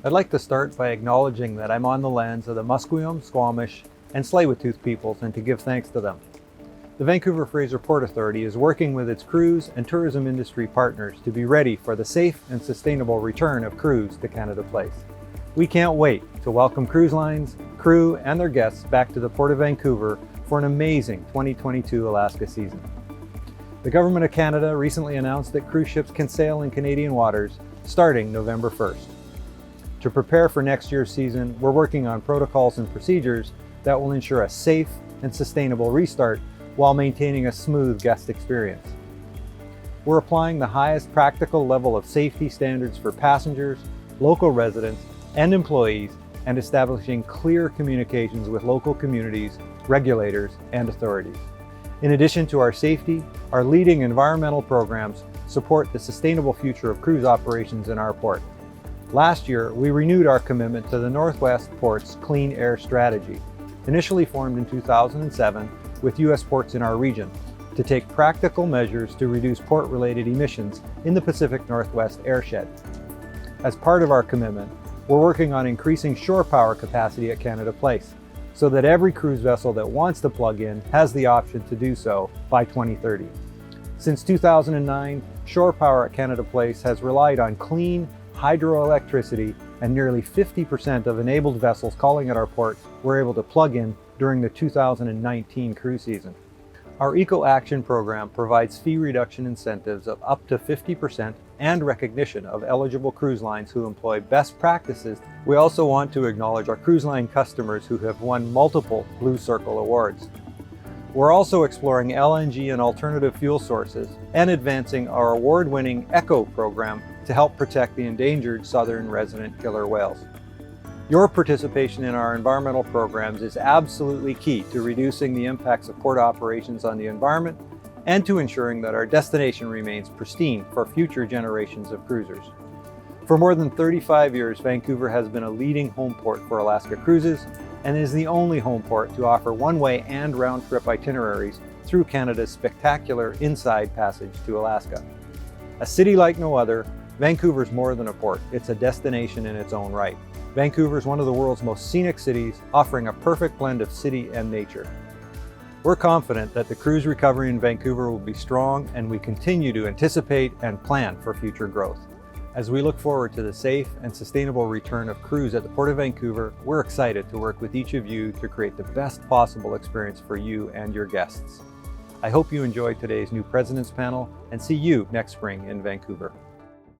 I'd like to start by acknowledging that I'm on the lands of the Musqueam, Squamish, and Tsleil-Waututh peoples and to give thanks to them. The Vancouver Fraser Port Authority is working with its cruise and tourism industry partners to be ready for the safe and sustainable return of cruise to Canada Place. We can't wait to welcome cruise lines, crew, and their guests back to the Port of Vancouver for an amazing 2022 Alaska season. The Government of Canada recently announced that cruise ships can sail in Canadian waters starting November 1st. To prepare for next year's season, we're working on protocols and procedures that will ensure a safe and sustainable restart while maintaining a smooth guest experience. We're applying the highest practical level of safety standards for passengers, local residents, and employees, and establishing clear communications with local communities, regulators, and authorities. In addition to our safety, our leading environmental programs support the sustainable future of cruise operations in our port. Last year, we renewed our commitment to the Northwest Ports Clean Air Strategy, initially formed in 2007 with U.S. ports in our region, to take practical measures to reduce port-related emissions in the Pacific Northwest airshed. As part of our commitment, we're working on increasing shore power capacity at Canada Place, so that every cruise vessel that wants to plug in has the option to do so by 2030. Since 2009, shore power at Canada Place has relied on clean hydroelectricity, and nearly 50% of enabled vessels calling at our port were able to plug in during the 2019 cruise season. Our Eco Action program provides fee reduction incentives of up to 50% and recognition of eligible cruise lines who employ best practices. We also want to acknowledge our cruise line customers who have won multiple Blue Circle awards. We're also exploring LNG and alternative fuel sources and advancing our award-winning ECHO program to help protect the endangered southern resident killer whales. Your participation in our environmental programs is absolutely key to reducing the impacts of port operations on the environment and to ensuring that our destination remains pristine for future generations of cruisers. For more than 35 years, Vancouver has been a leading home port for Alaska cruises and is the only home port to offer one-way and round-trip itineraries through Canada's spectacular Inside Passage to Alaska. A city like no other, Vancouver's more than a port, it's a destination in its own right. Vancouver is one of the world's most scenic cities, offering a perfect blend of city and nature. We're confident that the cruise recovery in Vancouver will be strong, and we continue to anticipate and plan for future growth. As we look forward to the safe and sustainable return of cruise at the Port of Vancouver, we're excited to work with each of you to create the best possible experience for you and your guests. I hope you enjoyed today's New Presidents panel and see you next spring in Vancouver.